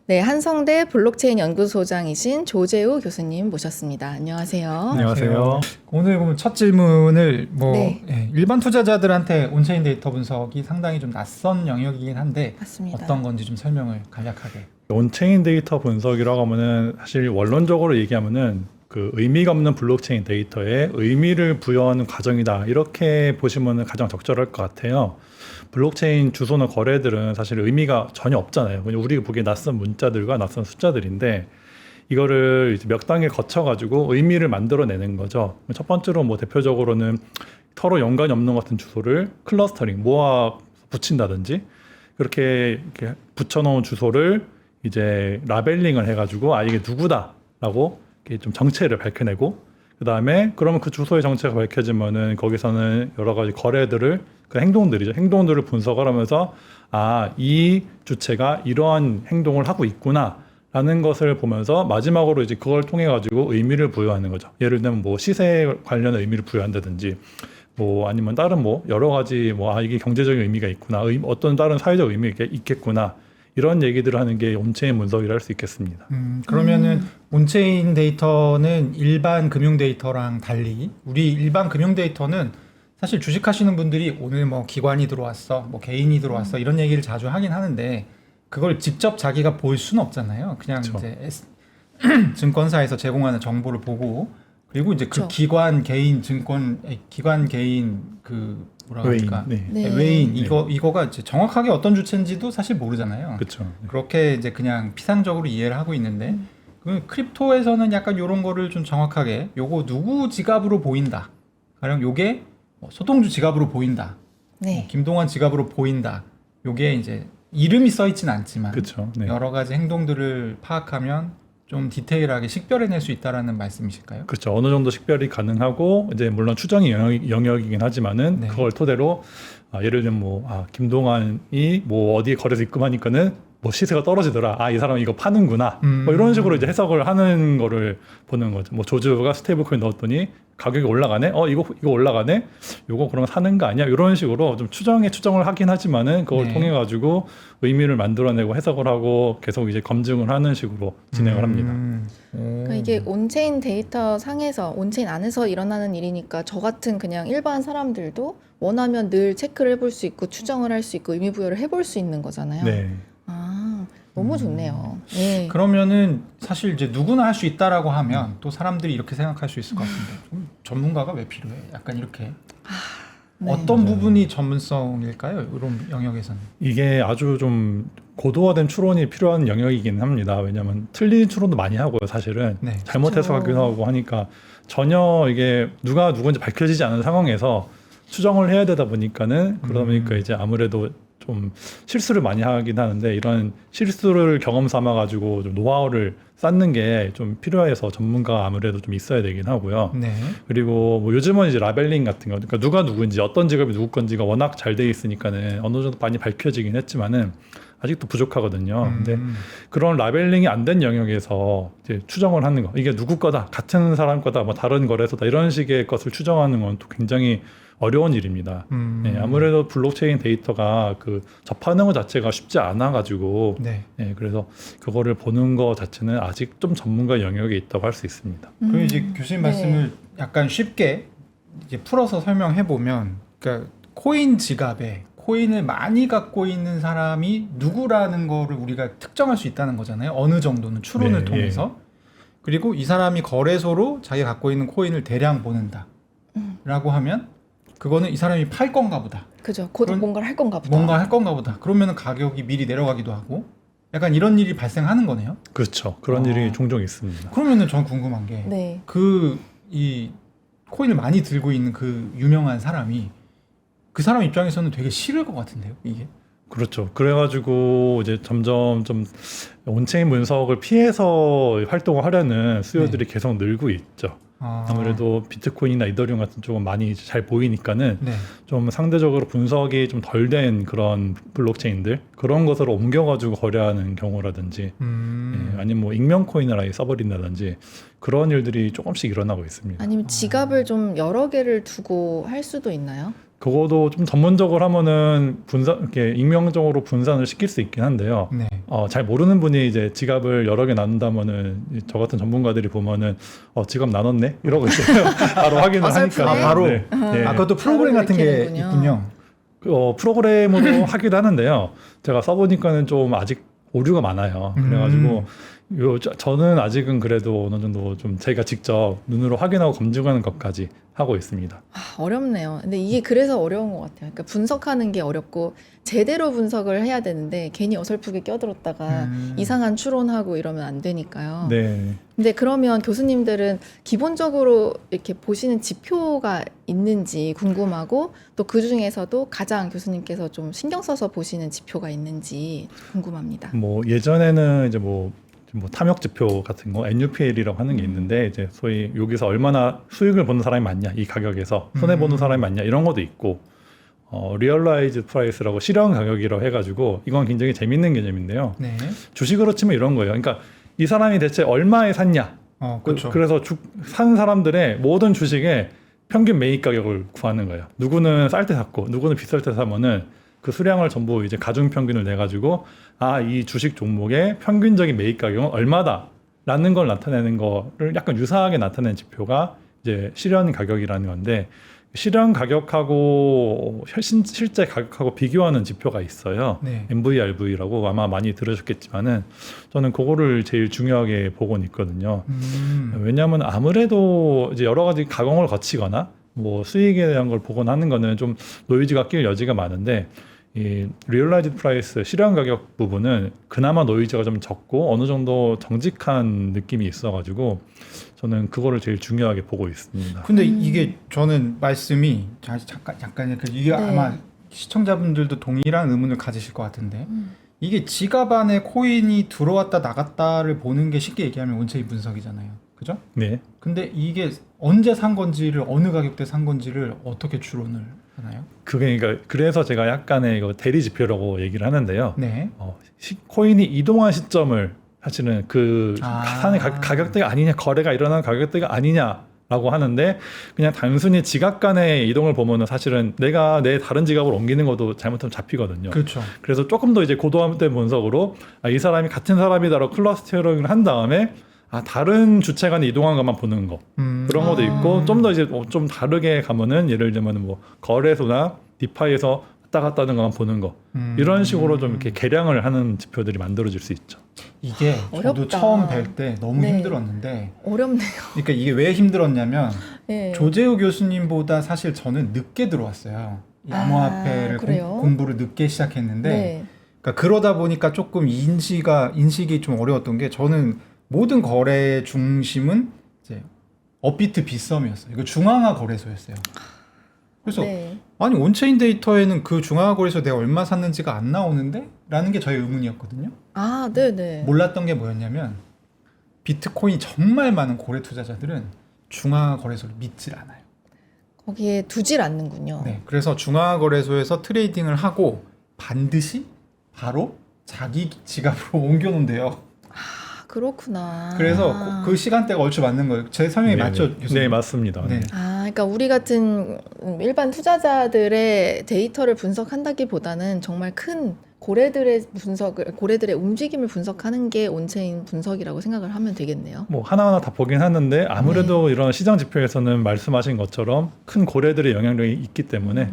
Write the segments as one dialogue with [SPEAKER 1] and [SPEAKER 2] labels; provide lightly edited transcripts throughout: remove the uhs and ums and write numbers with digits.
[SPEAKER 1] 네, 한성대 블록체인 연구소장이신 조재우 교수님 모셨습니다. 안녕하세요.
[SPEAKER 2] 안녕하세요. 오늘 보면 첫 질문을
[SPEAKER 1] 네.
[SPEAKER 2] 일반 투자자들한테 온체인 데이터 분석이 상당히 좀 낯선 영역이긴 한데
[SPEAKER 1] 맞습니다.
[SPEAKER 2] 어떤 건지 좀 설명을 간략하게.
[SPEAKER 3] 온체인 데이터 분석이라고 하면은 사실 원론적으로 얘기하면은 그 의미가 없는 블록체인 데이터에 의미를 부여하는 과정이다, 이렇게 보시면 가장 적절할 것 같아요. 블록체인 주소나 거래들은 사실 의미가 전혀 없잖아요. 그냥 우리가 보기에 낯선 문자들과 낯선 숫자들인데 이거를 이제 몇 단계 거쳐가지고 의미를 만들어내는 거죠. 첫 번째로 뭐 대표적으로는 서로 연관이 없는 것 같은 주소를 클러스터링, 모아 붙인다든지, 그렇게 이렇게 붙여놓은 주소를 이제 라벨링을 해가지고 이게 누구다라고 이렇게 좀 정체를 밝혀내고, 그 다음에 그러면 그 주소의 정체가 밝혀지면은 거기서는 여러 가지 거래들을, 그 행동들을 분석을 하면서 이 주체가 이러한 행동을 하고 있구나라는 것을 보면서 마지막으로 이제 그걸 통해 가지고 의미를 부여하는 거죠. 예를 들면 뭐 시세 관련 의미를 부여한다든지, 뭐 아니면 다른 뭐 여러 가지 이게 경제적인 의미가 있구나, 어떤 다른 사회적 의미가 있겠구나, 이런 얘기들을 하는 게 온체인 분석이라 할 수 있겠습니다.
[SPEAKER 2] 그러면은 온체인 데이터는 일반 금융 데이터랑 달리, 우리 일반 금융 데이터는 사실 주식하시는 분들이 오늘 뭐 기관이 들어왔어, 뭐 개인이 들어왔어, 이런 얘기를 자주 하긴 하는데 그걸 직접 자기가 볼 수는 없잖아요. 그냥
[SPEAKER 3] 그쵸.
[SPEAKER 2] 이제 증권사에서 제공하는 정보를 보고, 그리고 이제 그
[SPEAKER 1] 그쵸.
[SPEAKER 2] 기관 개인 그 뭐라 그럴까,
[SPEAKER 3] 네.
[SPEAKER 1] 네.
[SPEAKER 2] 외인,
[SPEAKER 3] 네.
[SPEAKER 2] 이거가 이제 정확하게 어떤 주체인지도 사실 모르잖아요.
[SPEAKER 3] 그렇죠.
[SPEAKER 2] 그렇게 이제 그냥 피상적으로 이해를 하고 있는데, 그 크립토에서는 약간 이런 거를 좀 정확하게, 요거 누구 지갑으로 보인다, 가령 요게 소통주 지갑으로 보인다,
[SPEAKER 1] 네.
[SPEAKER 2] 김동완 지갑으로 보인다, 요게 이제 이름이 써 있진 않지만
[SPEAKER 3] 그렇죠. 네.
[SPEAKER 2] 여러 가지 행동들을 파악하면 좀 디테일하게 식별해낼 수 있다라는 말씀이실까요?
[SPEAKER 3] 그렇죠. 어느 정도 식별이 가능하고, 이제 물론 추정이 영역이긴 하지만은
[SPEAKER 2] 네.
[SPEAKER 3] 그걸 토대로 예를 들면 김동완이 뭐 어디에 거래소 입금하니까는 뭐 시세가 떨어지더라, 이 사람은 이거 파는구나, 뭐 이런 식으로 이제 해석을 하는 거를 보는 거죠. 뭐 조주가 스테이블코인 넣었더니 가격이 올라가네, 이거 올라가네, 요거 그러면 사는 거 아니야, 이런 식으로 좀 추정을 하긴 하지만은 그걸
[SPEAKER 2] 네.
[SPEAKER 3] 통해 가지고 의미를 만들어내고 해석을 하고 계속 이제 검증을 하는 식으로 진행을 합니다.
[SPEAKER 1] 그러니까 이게 온체인 데이터 상에서, 온체인 안에서 일어나는 일이니까 저 같은 그냥 일반 사람들도 원하면 늘 체크를 해볼 수 있고 추정을 할 수 있고 의미 부여를 해볼 수 있는 거잖아요.
[SPEAKER 3] 네.
[SPEAKER 1] 너무 좋네요. 네.
[SPEAKER 2] 그러면은 사실 이제 누구나 할 수 있다라고 하면 또 사람들이 이렇게 생각할 수 있을 것 같은데, 좀 전문가가 왜 필요해? 약간 이렇게.
[SPEAKER 1] 네.
[SPEAKER 2] 어떤 부분이 전문성일까요? 이런 영역에서는.
[SPEAKER 3] 이게 아주 좀 고도화된 추론이 필요한 영역이긴 합니다. 왜냐하면 틀린 추론도 많이 하고요, 사실은.
[SPEAKER 2] 네.
[SPEAKER 3] 잘못해서
[SPEAKER 1] 그쵸.
[SPEAKER 3] 가기도 하고 하니까 전혀 이게 누가 누군지 밝혀지지 않은 상황에서 추정을 해야 되다 보니까는, 그러다 보니까 이제 아무래도 좀 실수를 많이 하긴 하는데, 이런 실수를 경험 삼아 가지고 좀 노하우를 쌓는 게 좀 필요해서 전문가가 아무래도 좀 있어야 되긴 하고요.
[SPEAKER 2] 네.
[SPEAKER 3] 그리고 뭐 요즘은 이제 라벨링 같은 거, 그러니까 누가 누구인지, 어떤 직업이 누구 건지가 워낙 잘 돼 있으니까는 어느 정도 많이 밝혀지긴 했지만은 아직도 부족하거든요. 근데 그런 라벨링이 안 된 영역에서 이제 추정을 하는 거, 이게 누구 거다, 같은 사람 거다, 뭐 다른 거래소다, 이런 식의 것을 추정하는 건 또 굉장히 어려운 일입니다. 네, 아무래도 블록체인 데이터가 그 접하는 것 자체가 쉽지 않아 가지고,
[SPEAKER 2] 네.
[SPEAKER 3] 그래서 그거를 보는 것 자체는 아직 좀 전문가 영역에 있다고 할 수 있습니다.
[SPEAKER 2] 그럼 이제 교수님
[SPEAKER 1] 네.
[SPEAKER 2] 말씀을 약간 쉽게 이제 풀어서 설명해 보면, 그러니까 코인 지갑에 코인을 많이 갖고 있는 사람이 누구라는 거를 우리가 특정할 수 있다는 거잖아요. 어느 정도는 추론을
[SPEAKER 3] 네,
[SPEAKER 2] 통해서. 그리고 이 사람이 거래소로 자기가 갖고 있는 코인을 대량 보낸다 라고 하면 그거는 이 사람이 팔 건가 보다,
[SPEAKER 1] 그죠. 곧 뭔가를 할 건가 보다.
[SPEAKER 2] 뭔가 할 건가 보다, 그러면 가격이 미리 내려가기도 하고, 약간 이런 일이 발생하는 거네요.
[SPEAKER 3] 그렇죠. 그런 일이 종종 있습니다.
[SPEAKER 2] 그러면은 전 궁금한 게,
[SPEAKER 1] 네.
[SPEAKER 2] 이 코인을 많이 들고 있는 그 유명한 사람이, 그 사람 입장에서는 되게 싫을 것 같은데요, 이게.
[SPEAKER 3] 그렇죠. 그래가지고 이제 점점 좀 온체인 분석을 피해서 활동을 하려는 수요들이 계속 늘고 있죠. 아무래도 비트코인이나 이더리움 같은 쪽은 많이 잘 보이니까는
[SPEAKER 2] 네.
[SPEAKER 3] 좀 상대적으로 분석이 좀 덜 된 그런 블록체인들, 그런 것으로 옮겨가지고 거래하는 경우라든지, 아니면 뭐 익명 코인을 아예 써버린다든지, 그런 일들이 조금씩 일어나고 있습니다.
[SPEAKER 1] 아니면 지갑을 좀 여러 개를 두고 할 수도 있나요?
[SPEAKER 3] 그거도 좀 전문적으로 하면은 이렇게 익명적으로 분산을 시킬 수 있긴 한데요.
[SPEAKER 2] 네.
[SPEAKER 3] 잘 모르는 분이 이제 지갑을 여러 개 나눈다면은 저 같은 전문가들이 보면은 지갑 나눴네 이러고 이제 바로 확인을
[SPEAKER 1] 어설프네.
[SPEAKER 3] 하니까
[SPEAKER 2] 바로.
[SPEAKER 3] 네. 네.
[SPEAKER 2] 아까 또 프로그램 같은 게
[SPEAKER 1] 익히는군요.
[SPEAKER 2] 있군요.
[SPEAKER 3] 프로그램으로 하기도 하는데요. 제가 써보니까는 좀 아직 오류가 많아요. 그래가지고 저는 아직은 그래도 어느 정도 좀 제가 직접 눈으로 확인하고 검증하는 것까지 하고 있습니다.
[SPEAKER 1] 어렵네요. 근데 이게 그래서 어려운 것 같아요. 그러니까 분석하는 게 어렵고 제대로 분석을 해야 되는데 괜히 어설프게 껴들었다가 이상한 추론하고 이러면 안 되니까요.
[SPEAKER 3] 네.
[SPEAKER 1] 근데 그러면 교수님들은 기본적으로 이렇게 보시는 지표가 있는지 궁금하고 또 그 중에서도 가장 교수님께서 좀 신경 써서 보시는 지표가 있는지 궁금합니다.
[SPEAKER 3] 뭐 예전에는 이제 뭐 탐욕 지표 같은 거 NUPL이라고 하는 게 있는데 이제 소위 여기서 얼마나 수익을 보는 사람이 많냐 이 가격에서 손해 보는 사람이 많냐 이런 것도 있고 리얼라이즈 프라이스라고 실현 가격이라고 해가지고 이건 굉장히 재밌는 개념인데요.
[SPEAKER 2] 네.
[SPEAKER 3] 주식으로 치면 이런 거예요. 그러니까 이 사람이 대체 얼마에 샀냐.
[SPEAKER 2] 그렇죠.
[SPEAKER 3] 그래서 산 사람들의 모든 주식의 평균 매입 가격을 구하는 거예요. 누구는 쌀 때 샀고 누구는 비쌀 때 사면은 그 수량을 전부 이제 가중 평균을 내 가지고 이 주식 종목의 평균적인 매입 가격은 얼마다라는 걸 나타내는 거를 약간 유사하게 나타내는 지표가 이제 실현 가격이라는 건데 실현 가격하고 실제 가격하고 비교하는 지표가 있어요.
[SPEAKER 2] 네.
[SPEAKER 3] MVRV라고 아마 많이 들으셨겠지만은 저는 그거를 제일 중요하게 보고는 있거든요. 왜냐하면 아무래도 이제 여러 가지 가공을 거치거나 뭐 수익에 대한 걸 보거나 하는 거는 좀 노이즈가 낄 여지가 많은데 이 리얼라이즈 프라이스 실현 가격 부분은 그나마 노이즈가 좀 적고 어느 정도 정직한 느낌이 있어가지고 저는 그거를 제일 중요하게 보고 있습니다.
[SPEAKER 2] 근데 이게 저는 말씀이 잠깐 이게
[SPEAKER 1] 네.
[SPEAKER 2] 아마 시청자분들도 동일한 의문을 가지실 것 같은데 이게 지갑 안에 코인이 들어왔다 나갔다를 보는 게 쉽게 얘기하면 온체인 분석이잖아요. 그죠?
[SPEAKER 3] 네.
[SPEAKER 2] 근데 이게 언제 산 건지를 어느 가격대 산 건지를 어떻게 추론을 하나요?
[SPEAKER 3] 그러니까 그래서 제가 약간의 이거 대리 지표라고 얘기를 하는데요.
[SPEAKER 2] 네.
[SPEAKER 3] 코인이 이동한 시점을 사실은 그
[SPEAKER 2] 아.
[SPEAKER 3] 사는 가격대가 아니냐, 거래가 일어난 가격대가 아니냐라고 하는데 그냥 단순히 지갑 간의 이동을 보면은 사실은 내가 내 다른 지갑으로 옮기는 것도 잘못하면 잡히거든요.
[SPEAKER 2] 그렇죠.
[SPEAKER 3] 그래서 조금 더 이제 고도화된 분석으로 이 사람이 같은 사람이다라고 클러스터링을 한 다음에 다른 주체 간에 이동한 것만 보는 거 그런 것도 있고 좀 더 이제 좀 다르게 가면은 예를 들면 뭐 거래소나 디파이에서 왔다 갔다 하는 것만 보는 거 이런 식으로 좀 이렇게 개량을 하는 지표들이 만들어질 수 있죠.
[SPEAKER 2] 이게 저도
[SPEAKER 1] 어렵다.
[SPEAKER 2] 처음 뵐 때 너무
[SPEAKER 1] 네.
[SPEAKER 2] 힘들었는데
[SPEAKER 1] 어렵네요.
[SPEAKER 2] 그러니까 이게 왜 힘들었냐면
[SPEAKER 1] 네.
[SPEAKER 2] 조재우 교수님보다 사실 저는 늦게 들어왔어요. 이 암호화폐를
[SPEAKER 1] 그래요?
[SPEAKER 2] 공부를 늦게 시작했는데
[SPEAKER 1] 네.
[SPEAKER 2] 그러니까 그러다 보니까 조금 인식이 좀 어려웠던 게 저는 모든 거래의 중심은 이제 업비트 빗썸이었어요. 이거 중앙화 거래소였어요. 그래서
[SPEAKER 1] 네.
[SPEAKER 2] 아니 온체인 데이터에는 그 중앙화 거래소 내가 얼마 샀는지가 안 나오는데? 라는 게 저의 의문이었거든요.
[SPEAKER 1] 네네.
[SPEAKER 2] 몰랐던 게 뭐였냐면 비트코인이 정말 많은 고래 투자자들은 중앙화 거래소를 믿질 않아요.
[SPEAKER 1] 거기에 두질 않는군요.
[SPEAKER 2] 네, 그래서 중앙화 거래소에서 트레이딩을 하고 반드시 바로 자기 지갑으로 옮겨놓는데요.
[SPEAKER 1] 그렇구나.
[SPEAKER 2] 그래서 그 시간대가 얼추 맞는 거예요. 제 설명이 맞죠, 교수님?
[SPEAKER 3] 네, 맞습니다.
[SPEAKER 2] 네.
[SPEAKER 1] 그러니까 우리 같은 일반 투자자들의 데이터를 분석한다기보다는 정말 큰 고래들의 움직임을 분석하는 게 온체인 분석이라고 생각을 하면 되겠네요.
[SPEAKER 3] 뭐 하나하나 다 보긴 하는데 아무래도 이런 시장 지표에서는 말씀하신 것처럼 큰 고래들의 영향력이 있기 때문에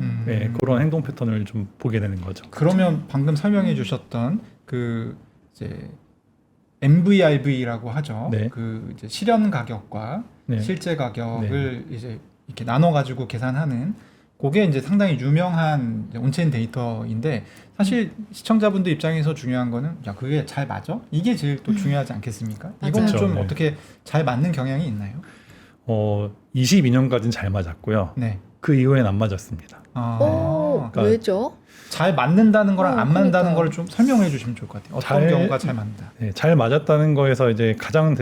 [SPEAKER 3] 그런 행동 패턴을 좀 보게 되는 거죠.
[SPEAKER 2] 그러면 방금 설명해 주셨던 그 이제 MVRV라고 하죠.
[SPEAKER 3] 네.
[SPEAKER 2] 그 이제 실현 가격과
[SPEAKER 3] 네.
[SPEAKER 2] 실제 가격을 이제 이렇게 나눠 가지고 계산하는 그게 이제 상당히 유명한 온체인 데이터인데 사실 시청자분들 입장에서 중요한 거는 야 그게 잘 맞아? 이게 제일 또 중요하지 않겠습니까? 이거는
[SPEAKER 1] 맞아요.
[SPEAKER 2] 좀
[SPEAKER 3] 네.
[SPEAKER 2] 어떻게 잘 맞는 경향이 있나요?
[SPEAKER 3] 22년까지는 잘 맞았고요.
[SPEAKER 2] 네.
[SPEAKER 3] 그 이후엔 안 맞았습니다.
[SPEAKER 2] 그러니까
[SPEAKER 1] 왜죠?
[SPEAKER 2] 잘 맞는다는 거랑 안 맞는다는
[SPEAKER 1] 그러니까요.
[SPEAKER 2] 걸 좀 설명해 주시면 좋을 것 같아요. 어떤 경우가 잘 맞는다.
[SPEAKER 3] 네, 잘 맞았다는 거에서 이제 가장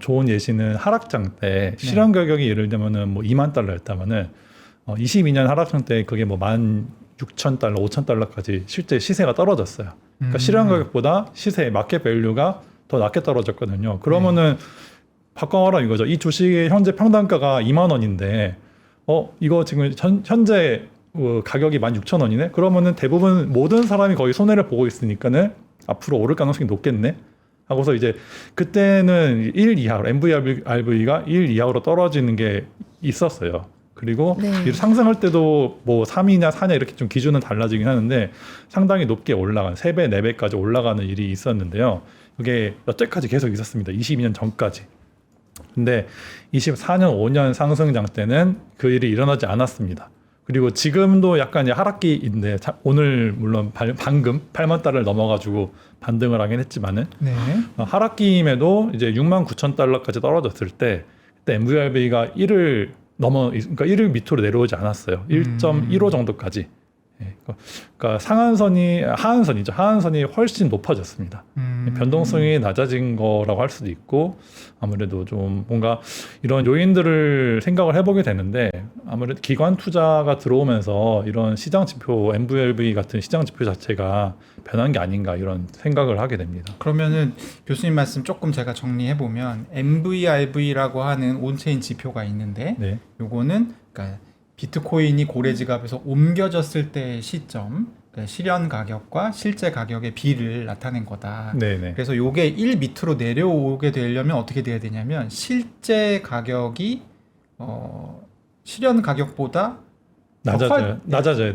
[SPEAKER 3] 좋은 예시는 하락장 때 실현 가격이 예를 들면은 뭐 2만 달러였다면은 22년 하락장 때 그게 뭐 16,000달러, 5,000달러까지 실제 시세가 떨어졌어요. 그러니까 실현 가격보다 시세 마켓 밸류가 더 낮게 떨어졌거든요. 그러면은 바꿔라 이거죠. 이 주식의 현재 평단가가 2만 원인데 이거 지금 현재 가격이 16,000원이네. 그러면은 대부분 모든 사람이 거의 손해를 보고 있으니까는 앞으로 오를 가능성이 높겠네 하고서 이제 그때는 1 이하로 MVRV가 1 이하로 떨어지는 게 있었어요. 그리고
[SPEAKER 1] 네.
[SPEAKER 3] 이 상승할 때도 뭐 3이냐 4냐 이렇게 좀 기준은 달라지긴 하는데 상당히 높게 올라가는 3배, 4배까지 올라가는 일이 있었는데요. 그게 여태까지 계속 있었습니다. 22년 전까지. 근데 24년, 5년 상승장 때는 그 일이 일어나지 않았습니다. 그리고 지금도 약간 이제 하락기인데 오늘 물론 방금 8만 달러를 넘어가지고 반등을 하긴 했지만은
[SPEAKER 2] 네.
[SPEAKER 3] 하락기임에도 이제 6만 9천 달러까지 떨어졌을 때 그때 MVRV가 1을 그러니까 1을 밑으로 내려오지 않았어요. 1.15 정도까지. 예, 그러니까 하한선이 훨씬 높아졌습니다. 변동성이 낮아진 거라고 할 수도 있고 아무래도 좀 뭔가 이런 요인들을 생각을 해보게 되는데 아무래도 기관 투자가 들어오면서 이런 시장 지표 MVRV 같은 시장 지표 자체가 변한 게 아닌가 이런 생각을 하게 됩니다.
[SPEAKER 2] 그러면은 교수님 말씀 조금 제가 정리해 보면 MVRV라고 하는 온체인 지표가 있는데
[SPEAKER 3] 네.
[SPEAKER 2] 요거는 그러니까 비트코인이 고래지갑에서 옮겨졌을 때의 시점, 그러니까 실현 가격과 실제 가격의 비를 나타낸 거다.
[SPEAKER 3] 네네.
[SPEAKER 2] 그래서 요게 1 밑으로 내려오게 되려면 어떻게 돼야 되냐면 실제 가격이 실현 가격보다
[SPEAKER 3] 낮아져야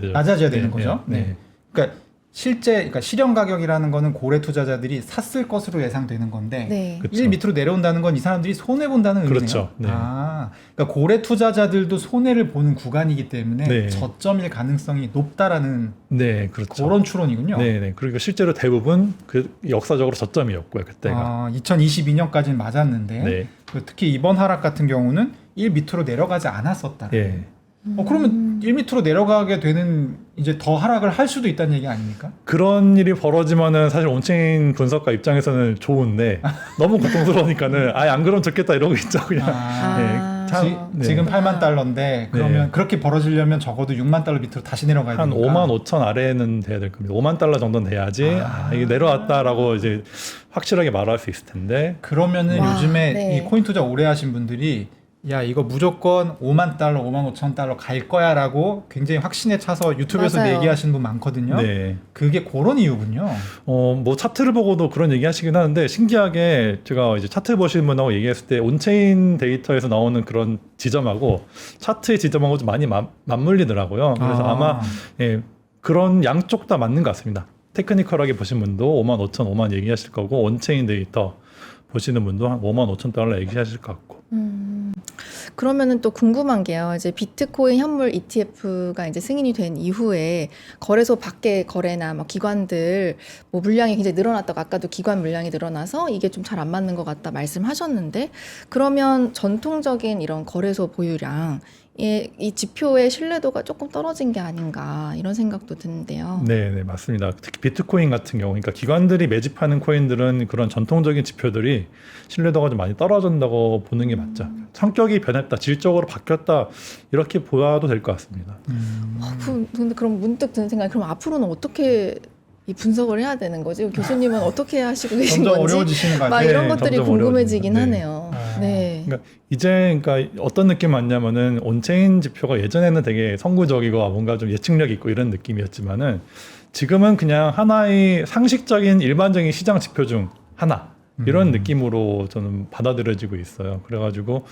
[SPEAKER 3] 되죠.
[SPEAKER 2] 낮아져야 되는
[SPEAKER 3] 네,
[SPEAKER 2] 거죠.
[SPEAKER 3] 네.
[SPEAKER 2] 네. 그러니까 그러니까 실현 가격이라는 거는 고래 투자자들이 샀을 것으로 예상되는 건데
[SPEAKER 1] 네.
[SPEAKER 3] 그쵸.
[SPEAKER 2] 1 밑으로 내려온다는 건 이 사람들이 손해 본다는 의미네요.
[SPEAKER 3] 그렇죠. 네.
[SPEAKER 2] 그러니까 고래 투자자들도 손해를 보는 구간이기 때문에
[SPEAKER 3] 네.
[SPEAKER 2] 저점일 가능성이 높다라는
[SPEAKER 3] 네, 그렇죠.
[SPEAKER 2] 그런 추론이군요.
[SPEAKER 3] 네네. 그리고 실제로 대부분 그 역사적으로 저점이었고요 그때가.
[SPEAKER 2] 2022년까지는 맞았는데
[SPEAKER 3] 네.
[SPEAKER 2] 특히 이번 하락 같은 경우는 1 밑으로 내려가지 않았었다.
[SPEAKER 3] 예.
[SPEAKER 2] 그러면 1 밑으로 내려가게 되는 이제 더 하락을 할 수도 있다는 얘기 아닙니까?
[SPEAKER 3] 그런 일이 벌어지면은 사실 온체인 분석가 입장에서는 좋은데 너무 고통스러우니까는 아예 안 그러면 좋겠다 이러고 있죠 그냥. 네.
[SPEAKER 2] 지금 8만 달러인데 그러면
[SPEAKER 3] 네.
[SPEAKER 2] 그렇게 벌어지려면 적어도 6만 달러 밑으로 다시 내려가야
[SPEAKER 3] 한
[SPEAKER 2] 되니까
[SPEAKER 3] 5만 5천 아래는 돼야 될 겁니다. 5만 달러 정도는 돼야지 이게 내려왔다라고 이제 확실하게 말할 수 있을 텐데.
[SPEAKER 2] 그러면은
[SPEAKER 1] 와,
[SPEAKER 2] 요즘에
[SPEAKER 1] 네.
[SPEAKER 2] 이 코인 투자 오래 하신 분들이 야 이거 무조건 5만 달러, 5만 5천 달러 갈 거야라고 굉장히 확신에 차서 유튜브에서
[SPEAKER 1] 맞아요.
[SPEAKER 2] 얘기하시는 분 많거든요.
[SPEAKER 3] 네.
[SPEAKER 2] 그게 그런 이유군요.
[SPEAKER 3] 뭐 차트를 보고도 그런 얘기 하시긴 하는데 신기하게 제가 이제 차트 보시는 분하고 얘기했을 때 온체인 데이터에서 나오는 그런 지점하고 차트의 지점하고 좀 많이 맞물리더라고요. 그래서 아마 예, 그런 양쪽 다 맞는 것 같습니다. 테크니컬하게 보신 분도 5만 5천, 5만 얘기하실 거고 온체인 데이터 보시는 분도 한 5만 5천 달러 얘기하실 것 같고.
[SPEAKER 1] 그러면은 또 궁금한 게요. 이제 비트코인 현물 ETF가 이제 승인이 된 이후에 거래소 밖에 거래나 뭐 기관들 뭐 물량이 굉장히 늘어났다고 아까도 기관 물량이 늘어나서 이게 좀 잘 안 맞는 것 같다 말씀하셨는데 그러면 전통적인 이런 거래소 보유량 이 지표의 신뢰도가 조금 떨어진 게 아닌가 이런 생각도 드는데요.
[SPEAKER 3] 네, 맞습니다. 특히 비트코인 같은 경우, 그러니까 기관들이 매집하는 코인들은 그런 전통적인 지표들이 신뢰도가 좀 많이 떨어진다고 보는 게 맞죠. 성격이 변했다, 질적으로 바뀌었다 이렇게 보아도 될 것 같습니다.
[SPEAKER 1] 근데 그럼 문득 드는 생각이 그럼 앞으로는 어떻게 이 분석을 해야 되는 거지? 교수님은 어떻게 하시고 계신
[SPEAKER 2] 점점
[SPEAKER 1] 건지
[SPEAKER 2] 어려워지시는 거
[SPEAKER 1] 막
[SPEAKER 2] 같아요.
[SPEAKER 1] 이런 것들이
[SPEAKER 3] 점점
[SPEAKER 1] 궁금해지긴
[SPEAKER 3] 어려워집니다.
[SPEAKER 1] 하네요. 네.
[SPEAKER 3] 그러니까 이제 어떤 느낌 맞냐면은 온체인 지표가 예전에는 되게 선구적이고 뭔가 좀 예측력 있고 이런 느낌이었지만은 지금은 그냥 하나의 상식적인 일반적인 시장 지표 중 하나 이런 느낌으로 저는 받아들여지고 있어요. 그래가지고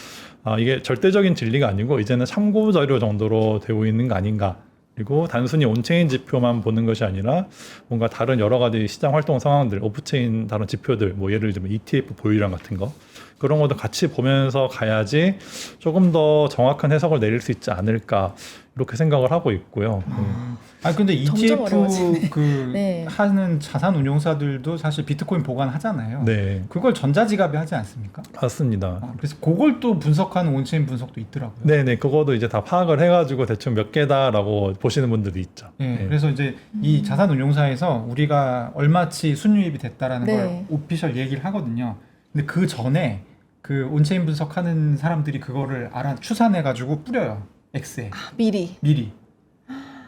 [SPEAKER 3] 이게 절대적인 진리가 아니고 이제는 참고 자료 정도로 되고 있는 거 아닌가. 그리고 단순히 온체인 지표만 보는 것이 아니라 뭔가 다른 여러 가지 시장 활동 상황들, 오프체인 다른 지표들, 뭐 예를 들면 ETF 보유량 같은 거 그런 것도 같이 보면서 가야지 조금 더 정확한 해석을 내릴 수 있지 않을까 이렇게 생각을 하고 있고요.
[SPEAKER 2] 근데
[SPEAKER 1] 점점
[SPEAKER 2] ETF
[SPEAKER 1] 어려워지네. 네.
[SPEAKER 2] 하는 자산 운용사들도 사실 비트코인 보관하잖아요.
[SPEAKER 3] 네,
[SPEAKER 2] 그걸 전자지갑에 하지 않습니까?
[SPEAKER 3] 맞습니다.
[SPEAKER 2] 그래서 그걸 또 분석하는 온체인 분석도 있더라고요.
[SPEAKER 3] 네네, 그거도 이제 다 파악을 해가지고 대충 몇 개다라고 보시는 분들도 있죠.
[SPEAKER 2] 네, 그래서 이제 이 자산 운용사에서 우리가 얼마치 순유입이 됐다라는
[SPEAKER 1] 네.
[SPEAKER 2] 걸 오피셜 얘기를 하거든요. 근데 그 전에 그 온체인 분석하는 사람들이 그거를 추산해가지고 뿌려요. 엑스에
[SPEAKER 1] 미리.
[SPEAKER 2] 미리.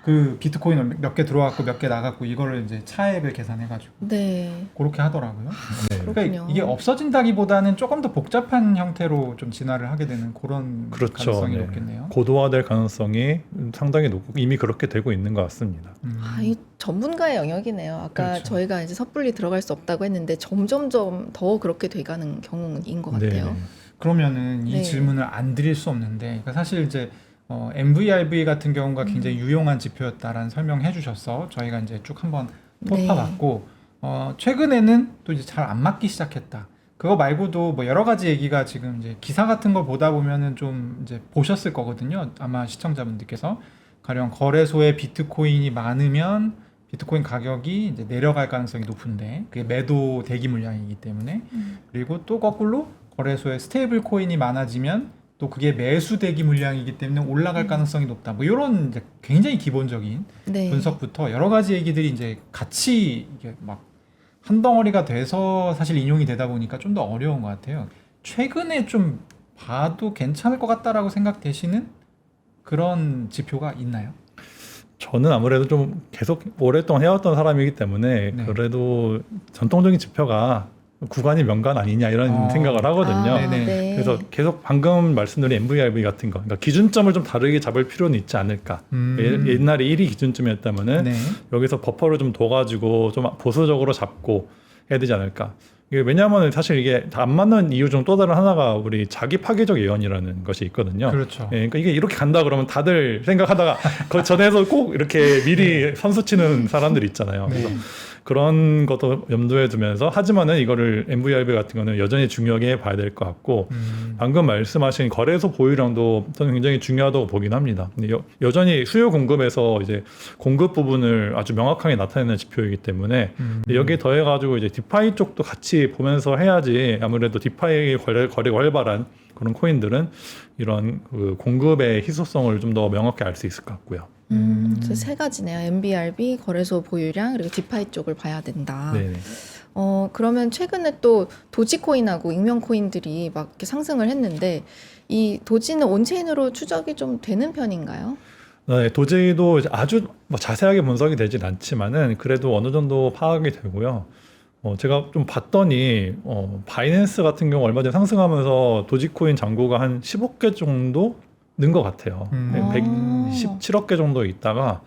[SPEAKER 2] 그 비트코인 몇 개 들어왔고 몇 개 나갔고 이거를 이제 차액을 계산해가지고
[SPEAKER 1] 네.
[SPEAKER 2] 그렇게 하더라고요.
[SPEAKER 3] 네.
[SPEAKER 1] 그렇군요.
[SPEAKER 2] 그러니까 이게 없어진다기보다는 조금 더 복잡한 형태로 좀 진화를 하게 되는 그런
[SPEAKER 3] 그렇죠.
[SPEAKER 2] 가능성이
[SPEAKER 3] 네.
[SPEAKER 2] 높겠네요.
[SPEAKER 3] 고도화될 가능성이 상당히 높고 이미 그렇게 되고 있는 것 같습니다.
[SPEAKER 1] 이 전문가의 영역이네요. 아까
[SPEAKER 2] 그렇죠.
[SPEAKER 1] 저희가 이제 섣불리 들어갈 수 없다고 했는데 점점점 더 그렇게 돼가는 경우인 것 같아요.
[SPEAKER 3] 네.
[SPEAKER 2] 그러면은 이
[SPEAKER 1] 네.
[SPEAKER 2] 질문을 안 드릴 수 없는데, 그러니까 사실 이제 MVRV 같은 경우가 굉장히 유용한 지표였다라는 설명해 주셔서 저희가 이제 쭉 한번
[SPEAKER 1] 네.
[SPEAKER 2] 돌파받고 최근에는 또 이제 잘 안 맞기 시작했다. 그거 말고도 뭐 여러 가지 얘기가 지금 이제 기사 같은 걸 보다 보면은 좀 이제 보셨을 거거든요. 아마 시청자분들께서 가령 거래소에 비트코인이 많으면 비트코인 가격이 이제 내려갈 가능성이 높은데 그게 매도 대기 물량이기 때문에 그리고 또 거꾸로 거래소에 스테이블 코인이 많아지면 또 그게 매수 대기 물량이기 때문에 올라갈 가능성이 높다. 뭐 이런 이제 굉장히 기본적인
[SPEAKER 1] 네.
[SPEAKER 2] 분석부터 여러 가지 얘기들이 이제 같이 이게 막 한 덩어리가 돼서 사실 인용이 되다 보니까 좀 더 어려운 것 같아요. 최근에 좀 봐도 괜찮을 것 같다라고 생각되시는 그런 지표가 있나요?
[SPEAKER 3] 저는 아무래도 좀 계속 오랫동안 해왔던 사람이기 때문에
[SPEAKER 2] 네.
[SPEAKER 3] 그래도 전통적인 지표가 구간이 명간 아니냐 이런 생각을 하거든요.
[SPEAKER 1] 아,
[SPEAKER 2] 네네.
[SPEAKER 1] 네.
[SPEAKER 3] 그래서 계속 방금 말씀드린 MVRV 같은 거, 그러니까 기준점을 좀 다르게 잡을 필요는 있지 않을까. 옛날에 1위 기준점이었다면은
[SPEAKER 2] 네.
[SPEAKER 3] 여기서 버퍼를 좀 둬가지고 좀 보수적으로 잡고 해야 되지 않을까. 이게 왜냐하면 사실 이게 다 안 맞는 이유 중 또 다른 하나가 우리 자기 파괴적 예언이라는 것이 있거든요.
[SPEAKER 2] 그렇죠.
[SPEAKER 3] 예, 그러니까 이게 이렇게 간다 그러면 다들 생각하다가 그 전에서 꼭 이렇게 미리 선수 치는 사람들 있잖아요.
[SPEAKER 2] 네.
[SPEAKER 3] 그래서 그런 것도 염두에 두면서 하지만은 이거를 MVRV 같은 거는 여전히 중요하게 봐야 될 것 같고 방금 말씀하신 거래소 보유량도 저는 굉장히 중요하다고 보긴 합니다. 근데 여전히 수요 공급에서 이제 공급 부분을 아주 명확하게 나타내는 지표이기 때문에 여기에 더해가지고 이제 디파이 쪽도 같이 보면서 해야지 아무래도 디파이 거래가 활발한 그런 코인들은 이런 그 공급의 희소성을 좀 더 명확히 알 수 있을 것 같고요.
[SPEAKER 1] 그래서 세 가지네요. MBRB, 거래소 보유량, 그리고 디파이 쪽을 봐야 된다.
[SPEAKER 3] 네.
[SPEAKER 1] 그러면 최근에 또 도지코인하고 익명코인들이 막 이렇게 상승을 했는데 이 도지는 온체인으로 추적이 좀 되는 편인가요?
[SPEAKER 3] 네, 도저히도 아주 뭐 자세하게 분석이 되진 않지만은 그래도 어느 정도 파악이 되고요. 제가 좀 봤더니 바이낸스 같은 경우 얼마 전에 상승하면서 도지코인 잔고가 한 15개 정도 는 것 같아요. 네, 117억 개 정도 있다가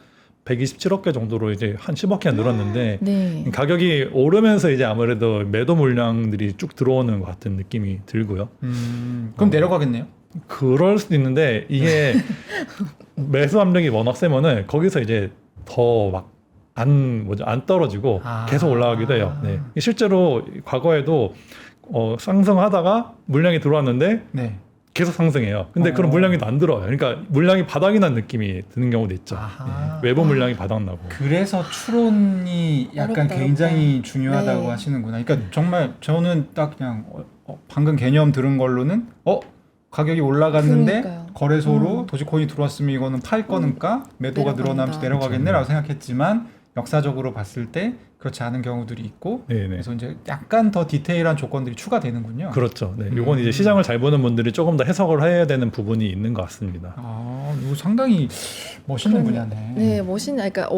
[SPEAKER 3] 127억 개 정도로 이제 한 10억 개나 늘었는데
[SPEAKER 1] 네.
[SPEAKER 3] 가격이 오르면서 이제 아무래도 매도 물량들이 쭉 들어오는 것 같은 느낌이 들고요.
[SPEAKER 2] 그럼 내려가겠네요?
[SPEAKER 3] 그럴 수도 있는데 이게 매수 압력이 워낙 세면은 거기서 이제 더 막 안 떨어지고 계속 올라가기도 해요. 네. 실제로 과거에도 상승하다가 물량이 들어왔는데
[SPEAKER 2] 네.
[SPEAKER 3] 계속 상승해요. 근데 그런 물량이 안 들어요. 그러니까 물량이 바닥이 난 느낌이 드는 경우도 있죠.
[SPEAKER 2] 아하.
[SPEAKER 3] 네. 외부 물량이 바닥 나고.
[SPEAKER 2] 그래서 추론이 약간
[SPEAKER 1] 어렵다,
[SPEAKER 2] 굉장히
[SPEAKER 1] 어렵다.
[SPEAKER 2] 중요하다고
[SPEAKER 1] 네.
[SPEAKER 2] 하시는구나. 그러니까 정말 저는 딱 그냥 방금 개념 들은 걸로는 가격이 올라갔는데
[SPEAKER 1] 그러니까요.
[SPEAKER 2] 거래소로 도지코인이 들어왔으면 이거는 팔 거니까 매도가
[SPEAKER 1] 내려간다.
[SPEAKER 2] 늘어나면서 내려가겠네라고 생각했지만 역사적으로 봤을 때 그렇지 않은 경우들이 있고
[SPEAKER 3] 네네.
[SPEAKER 2] 그래서 이제 약간 더 디테일한 조건들이 추가되는군요.
[SPEAKER 3] 그렇죠. 네. 요건 이제 시장을 잘 보는 분들이 조금 더 해석을 해야 되는 부분이 있는 것 같습니다.
[SPEAKER 2] 이거 상당히 멋있는 분야네.
[SPEAKER 1] 네, 멋있네. 그러니까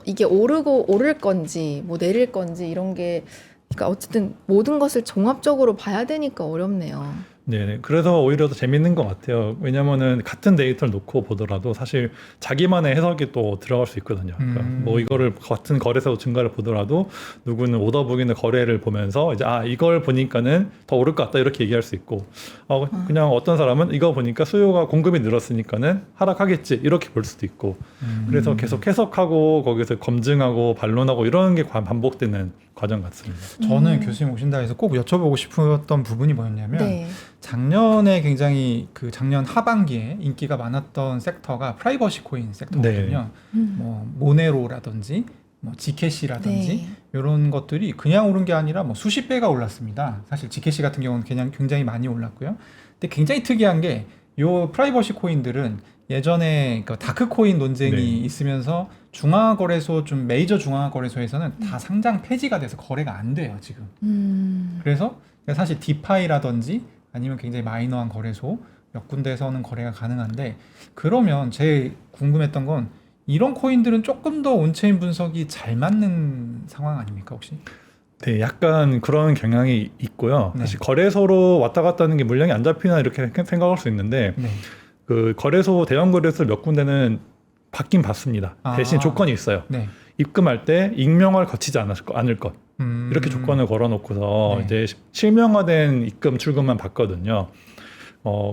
[SPEAKER 1] 이게 오를 건지 뭐 내릴 건지 이런 게 그러니까 어쨌든 모든 것을 종합적으로 봐야 되니까 어렵네요.
[SPEAKER 3] 네, 그래서 오히려 더 재밌는 것 같아요. 왜냐면은 같은 데이터를 놓고 보더라도 사실 자기만의 해석이 또 들어갈 수 있거든요. 그러니까 뭐 이거를 같은 거래소 증가를 보더라도 누구는 오더북이나 거래를 보면서 이제 이걸 보니까는 더 오를 것 같다 이렇게 얘기할 수 있고, 그냥 어떤 사람은 이거 보니까 수요가 공급이 늘었으니까는 하락하겠지 이렇게 볼 수도 있고, 그래서 계속 해석하고 거기서 검증하고 반론하고 이런 게 반복되는 과정 같습니다.
[SPEAKER 2] 저는 교수님 오신다 해서 꼭 여쭤보고 싶었던 부분이 뭐였냐면
[SPEAKER 1] 네.
[SPEAKER 2] 작년에 굉장히 그 작년 하반기에 인기가 많았던 섹터가 프라이버시 코인 섹터거든요. 뭐 모네로라든지 뭐 지캐시라든지
[SPEAKER 1] 네.
[SPEAKER 2] 이런 것들이 그냥 오른 게 아니라 뭐 수십 배가 올랐습니다. 사실 지캐시 같은 경우는 그냥 굉장히 많이 올랐고요. 근데 굉장히 특이한 게 요 프라이버시 코인들은 예전에 그 다크 코인 논쟁이
[SPEAKER 3] 네.
[SPEAKER 2] 있으면서 중앙거래소 좀 메이저 중앙거래소에서는 다 상장 폐지가 돼서 거래가 안 돼요 지금. 그래서 사실 디파이라든지 아니면 굉장히 마이너한 거래소 몇 군데에서는 거래가 가능한데 그러면 제일 궁금했던 건 이런 코인들은 조금 더 온체인 분석이 잘 맞는 상황 아닙니까 혹시?
[SPEAKER 3] 네, 약간 그런 경향이 있고요.
[SPEAKER 2] 네.
[SPEAKER 3] 사실 거래소로 왔다 갔다 하는 게 물량이 안 잡히나 이렇게 생각할 수 있는데
[SPEAKER 2] 네.
[SPEAKER 3] 그 거래소 대형 거래소 몇 군데는 받긴 받습니다.
[SPEAKER 2] 아.
[SPEAKER 3] 대신 조건이 있어요.
[SPEAKER 2] 네.
[SPEAKER 3] 입금할 때 익명화를 거치지 않을 것 이렇게 조건을 걸어놓고서
[SPEAKER 2] 네.
[SPEAKER 3] 이제 실명화된 입금 출금만 받거든요.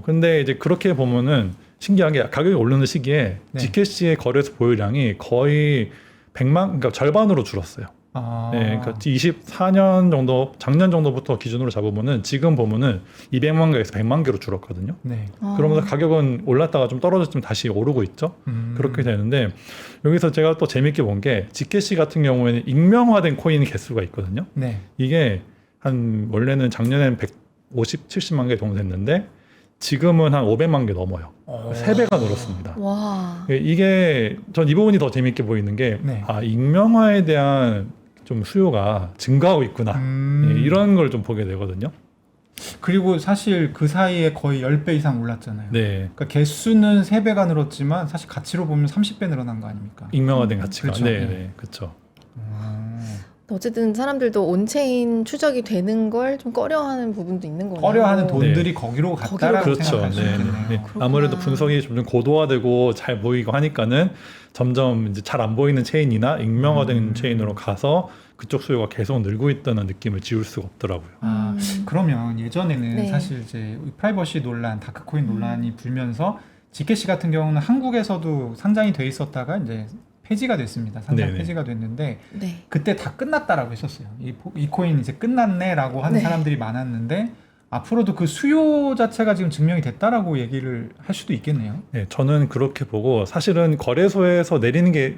[SPEAKER 3] 근데 이제 그렇게 보면은 신기하게 가격이 오르는 시기에
[SPEAKER 2] 네.
[SPEAKER 3] Gcash의 거래소 보유량이 거의 100만, 그러니까 절반으로 줄었어요.
[SPEAKER 2] 아.
[SPEAKER 3] 네, 그러니까 24년 정도, 작년 정도부터 기준으로 잡으면은 지금 보면은 200만 개에서 100만 개로 줄었거든요.
[SPEAKER 2] 네.
[SPEAKER 3] 그러면서 가격은 올랐다가 좀 떨어졌지만 다시 오르고 있죠. 그렇게 되는데 여기서 제가 또 재밌게 본 게 Gcash 같은 경우에는 익명화된 코인 개수가 있거든요.
[SPEAKER 2] 네.
[SPEAKER 3] 이게 한 원래는 작년에는 150, 70만 개 정도 됐는데 지금은 한 500만 개 넘어요. 3배가 늘었습니다.
[SPEAKER 1] 와.
[SPEAKER 3] 이게 전 이 부분이 더 재밌게 보이는 게
[SPEAKER 2] 네.
[SPEAKER 3] 익명화에 대한 좀 수요가 증가하고 있구나. 네, 이런 걸 좀 보게 되거든요.
[SPEAKER 2] 그리고 사실 그 사이에 거의 10배 이상 올랐잖아요.
[SPEAKER 3] 네.
[SPEAKER 2] 그러니까 개수는 3배가 늘었지만 사실 가치로 보면 30배 늘어난 거 아닙니까?
[SPEAKER 3] 익명화된 가치가.
[SPEAKER 2] 그렇죠.
[SPEAKER 3] 네,
[SPEAKER 2] 네.
[SPEAKER 3] 네, 그렇죠.
[SPEAKER 1] 어쨌든 사람들도 온체인 추적이 되는 걸 좀 꺼려하는 부분도 있는 거네요.
[SPEAKER 2] 꺼려하는 돈들이 거기로 갔다라고
[SPEAKER 3] 그렇죠.
[SPEAKER 2] 생각할 수
[SPEAKER 3] 네,
[SPEAKER 2] 있겠네요.
[SPEAKER 3] 네.
[SPEAKER 1] 그렇구나.
[SPEAKER 3] 아무래도 분석이 점점 고도화되고 잘 보이고 하니까는 점점 이제 잘 안 보이는 체인이나 익명화된 체인으로 가서 그쪽 수요가 계속 늘고 있다는 느낌을 지울 수가 없더라고요.
[SPEAKER 2] 아, 그러면 예전에는
[SPEAKER 1] 네.
[SPEAKER 2] 사실 이제 프라이버시 논란, 다크코인 논란이 불면서 지캐시 같은 경우는 한국에서도 상장이 돼 있었다가 이제 폐지가 됐습니다. 상장
[SPEAKER 3] 네네.
[SPEAKER 2] 폐지가 됐는데
[SPEAKER 1] 네.
[SPEAKER 2] 그때 다 끝났다라고 했었어요. 이 코인 이제 끝났네라고 하는
[SPEAKER 1] 네.
[SPEAKER 2] 사람들이 많았는데 앞으로도 그 수요 자체가 지금 증명이 됐다라고 얘기를 할 수도 있겠네요.
[SPEAKER 3] 네, 저는 그렇게 보고 사실은 거래소에서 내리는 게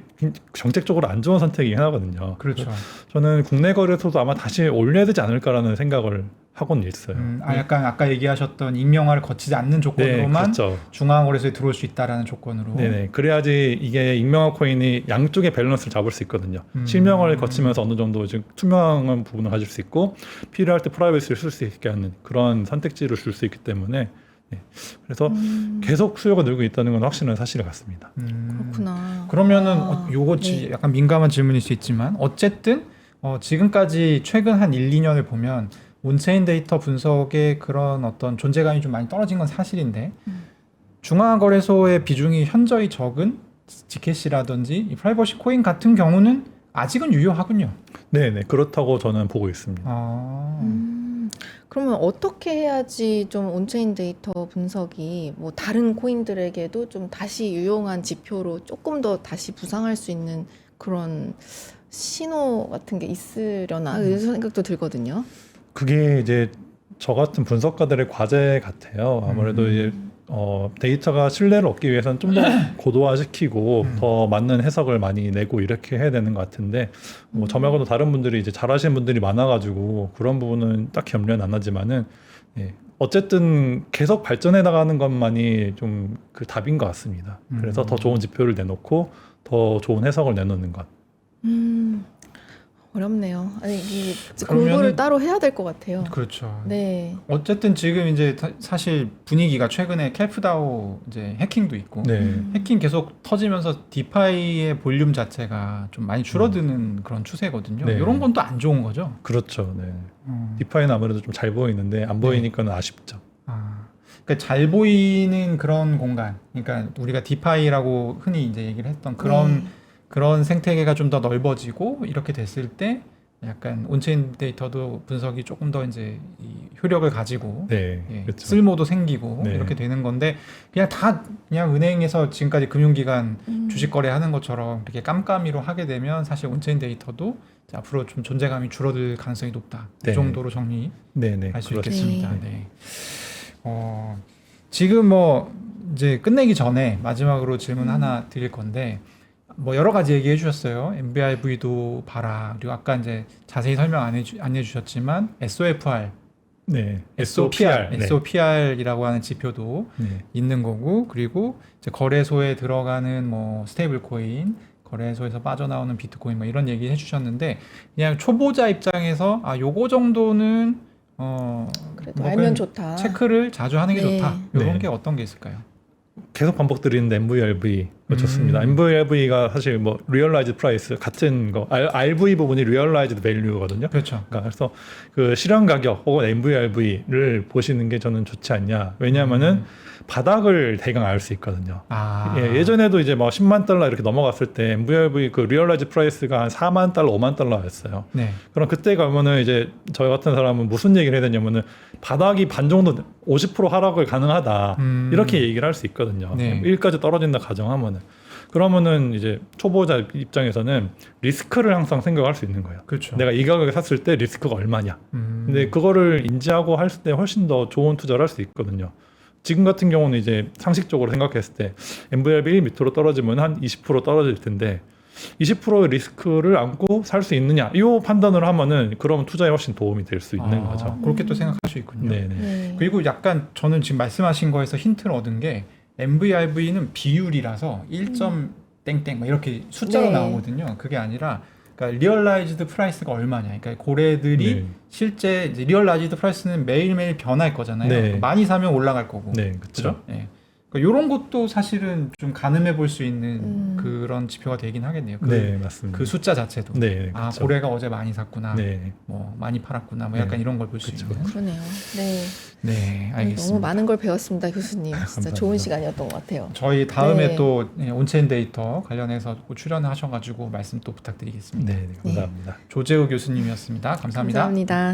[SPEAKER 3] 정책적으로 안 좋은 선택이 하나거든요.
[SPEAKER 2] 그렇죠.
[SPEAKER 3] 저는 국내 거래소도 아마 다시 올려야 되지 않을까라는 생각을 하고는 있어요.
[SPEAKER 2] 약간 아까 얘기하셨던 익명화를 거치지 않는
[SPEAKER 3] 네,
[SPEAKER 2] 조건으로만
[SPEAKER 3] 그렇죠.
[SPEAKER 2] 중앙거래소에 들어올 수 있다라는 조건으로.
[SPEAKER 3] 네네. 그래야지 이게 익명화 코인이 양쪽의 밸런스를 잡을 수 있거든요. 실명을 거치면서 어느 정도 지금 투명한 부분을 가질 수 있고 필요할 때 프라이버시를 쓸 수 있게 하는 그런 선택지를 줄 수 있기 때문에 네. 그래서 계속 수요가 늘고 있다는 건 확실한 사실 같습니다.
[SPEAKER 1] 그렇구나.
[SPEAKER 2] 그러면은
[SPEAKER 1] 아,
[SPEAKER 2] 요거
[SPEAKER 1] 네.
[SPEAKER 2] 약간 민감한 질문일 수 있지만 어쨌든 지금까지 최근 한 1, 2년을 보면 온체인 데이터 분석의 그런 어떤 존재감이 좀 많이 떨어진 건 사실인데 중앙거래소의 비중이 현저히 적은 지캐시라든지 이 프라이버시 코인 같은 경우는 아직은 유효하군요.
[SPEAKER 3] 네네. 그렇다고 저는 보고 있습니다.
[SPEAKER 1] 그러면 어떻게 해야지 좀 온체인 데이터 분석이 뭐 다른 코인들에게도 좀 다시 유용한 지표로 조금 더 다시 부상할 수 있는 그런 신호 같은 게 있으려나 이런 생각도 들거든요.
[SPEAKER 3] 그게 이제 저 같은 분석가들의 과제 같아요. 아무래도 이제 데이터가 신뢰를 얻기 위해서는 좀 더 고도화시키고 더 맞는 해석을 많이 내고 이렇게 해야 되는 것 같은데 뭐 저 말고도 다른 분들이 이제 잘하시는 분들이 많아가지고 그런 부분은 딱히 염려는 안 하지만은 예, 어쨌든 계속 발전해 나가는 것만이 좀 그 답인 것 같습니다. 그래서 더 좋은 지표를 내놓고 더 좋은 해석을 내놓는 것.
[SPEAKER 1] 어렵네요. 아니 이
[SPEAKER 2] 그러면은-
[SPEAKER 1] 공부를 따로 해야 될 것 같아요.
[SPEAKER 2] 그렇죠.
[SPEAKER 1] 네.
[SPEAKER 2] 어쨌든 지금 이제 사실 분위기가 최근에 캘프다오 이제 해킹도 있고
[SPEAKER 3] 네.
[SPEAKER 2] 해킹 계속 터지면서 디파이의 볼륨 자체가 좀 많이 줄어드는 그런 추세거든요.
[SPEAKER 3] 네.
[SPEAKER 2] 이런 건 또 안 좋은 거죠.
[SPEAKER 3] 그렇죠. 네. 디파이는 아무래도 좀 잘 보이는데 안 보이니까는 아쉽죠.
[SPEAKER 2] 그러니까 잘 보이는 그런 공간, 그러니까 우리가 디파이라고 흔히 이제 얘기를 했던 그런 생태계가 좀 더 넓어지고 이렇게 됐을 때 약간 온체인 데이터도 분석이 조금 더 이제 이 효력을 가지고
[SPEAKER 3] 네.
[SPEAKER 2] 예,
[SPEAKER 3] 그렇죠.
[SPEAKER 2] 쓸모도 생기고
[SPEAKER 3] 네.
[SPEAKER 2] 이렇게 되는 건데 그냥 은행에서 지금까지 금융기관 주식 거래하는 것처럼 이렇게 깜깜이로 하게 되면 사실 온체인 데이터도 이제 앞으로 좀 존재감이 줄어들 가능성이 높다.
[SPEAKER 3] 네.
[SPEAKER 2] 이 정도로 정리할
[SPEAKER 3] 네네.
[SPEAKER 2] 수
[SPEAKER 3] 그렇죠.
[SPEAKER 2] 있겠습니다. 네. 지금 뭐 이제 끝내기 전에 마지막으로 질문 하나 드릴 건데 뭐 여러 가지 얘기해 주셨어요. MBIV도 봐라. 그리고 아까 이제 자세히 설명 안 해주셨지만 SOFR,
[SPEAKER 3] 네.
[SPEAKER 2] SOPR,
[SPEAKER 3] 네.
[SPEAKER 2] SOPR이라고 하는 지표도
[SPEAKER 3] 네.
[SPEAKER 2] 있는 거고, 그리고 이제 거래소에 들어가는 뭐 스테이블 코인, 거래소에서 빠져나오는 비트코인 뭐 이런 얘기 해주셨는데 그냥 초보자 입장에서 요거 정도는
[SPEAKER 1] 그래도
[SPEAKER 2] 뭐
[SPEAKER 1] 알면
[SPEAKER 2] 그냥
[SPEAKER 1] 좋다.
[SPEAKER 2] 체크를 자주 하는 게
[SPEAKER 1] 네.
[SPEAKER 2] 좋다. 이런
[SPEAKER 3] 네.
[SPEAKER 2] 게 어떤 게 있을까요?
[SPEAKER 3] 계속 반복드리는 MVRV 좋습니다. MVRV가 사실 뭐 리얼라이즈 프라이스 같은 거 RV 부분이 리얼라이즈드 밸류거든요.
[SPEAKER 2] 그렇죠.
[SPEAKER 3] 그래서 그 실현 가격 혹은 MVRV를 보시는 게 저는 좋지 않냐. 왜냐하면은 바닥을 대강 알 수 있거든요.
[SPEAKER 2] 아.
[SPEAKER 3] 예전에도 이제 뭐 10만 달러 이렇게 넘어갔을 때 MVRV 그 리얼라이즈 프라이스가 한 4만 달러, 5만 달러였어요.
[SPEAKER 2] 네.
[SPEAKER 3] 그럼 그때 가면은 이제 저희 같은 사람은 무슨 얘기를 해야 되냐면은 바닥이 반 정도 50% 하락을 가능하다 이렇게 얘기를 할 수 있거든요.
[SPEAKER 2] 네.
[SPEAKER 3] 1까지 떨어진다 가정하면은 그러면은 이제 초보자 입장에서는 리스크를 항상 생각할 수 있는 거예요.
[SPEAKER 2] 그렇죠.
[SPEAKER 3] 내가 이 가격에 샀을 때 리스크가 얼마냐.
[SPEAKER 2] 음.
[SPEAKER 3] 근데 그거를 인지하고 할 때 훨씬 더 좋은 투자를 할 수 있거든요. 지금 같은 경우는 이제 상식적으로 생각했을 때 MVRV 밑으로 떨어지면 한 20% 떨어질 텐데 20%의 리스크를 안고 살 수 있느냐 이 판단을 하면은 그럼 투자에 훨씬 도움이 될 수 있는 거죠.
[SPEAKER 2] 그렇게 또 생각할 수 있군요.
[SPEAKER 3] 네네.
[SPEAKER 1] 네.
[SPEAKER 2] 그리고 약간 저는 지금 말씀하신 거에서 힌트를 얻은 게 MVRV는 비율이라서 1점 땡땡 막 이렇게 숫자로
[SPEAKER 1] 네.
[SPEAKER 2] 나오거든요. 그게 아니라 그러니까 리얼라이즈드 프라이스가 얼마냐. 그러니까 고래들이
[SPEAKER 3] 네.
[SPEAKER 2] 실제 이제 리얼라이즈드 프라이스는 매일매일 변할 거잖아요.
[SPEAKER 3] 네.
[SPEAKER 2] 많이 사면 올라갈 거고.
[SPEAKER 3] 네, 그렇죠.
[SPEAKER 2] 예. 그러니까 이런 것도 사실은 좀 가늠해 볼 수 있는 그런 지표가 되긴 하겠네요.
[SPEAKER 3] 네, 맞습니다.
[SPEAKER 2] 그 숫자 자체도.
[SPEAKER 3] 네,
[SPEAKER 2] 아,
[SPEAKER 3] 그렇죠.
[SPEAKER 2] 고래가 어제 많이 샀구나.
[SPEAKER 3] 네.
[SPEAKER 2] 뭐 많이 팔았구나. 뭐
[SPEAKER 3] 네.
[SPEAKER 2] 약간 이런 걸 볼 수
[SPEAKER 3] 그쵸.
[SPEAKER 2] 있는.
[SPEAKER 1] 그러네요. 네.
[SPEAKER 2] 네, 알겠습니다.
[SPEAKER 1] 너무 많은 걸 배웠습니다, 교수님. 진짜
[SPEAKER 3] 감사합니다.
[SPEAKER 1] 좋은 시간이었던 것 같아요.
[SPEAKER 2] 저희 다음에
[SPEAKER 1] 네.
[SPEAKER 2] 또 온체인 데이터 관련해서 또 출연하셔가지고 말씀 또 부탁드리겠습니다.
[SPEAKER 3] 네, 감사합니다.
[SPEAKER 2] 조재우 교수님이었습니다. 감사합니다.
[SPEAKER 1] 감사합니다.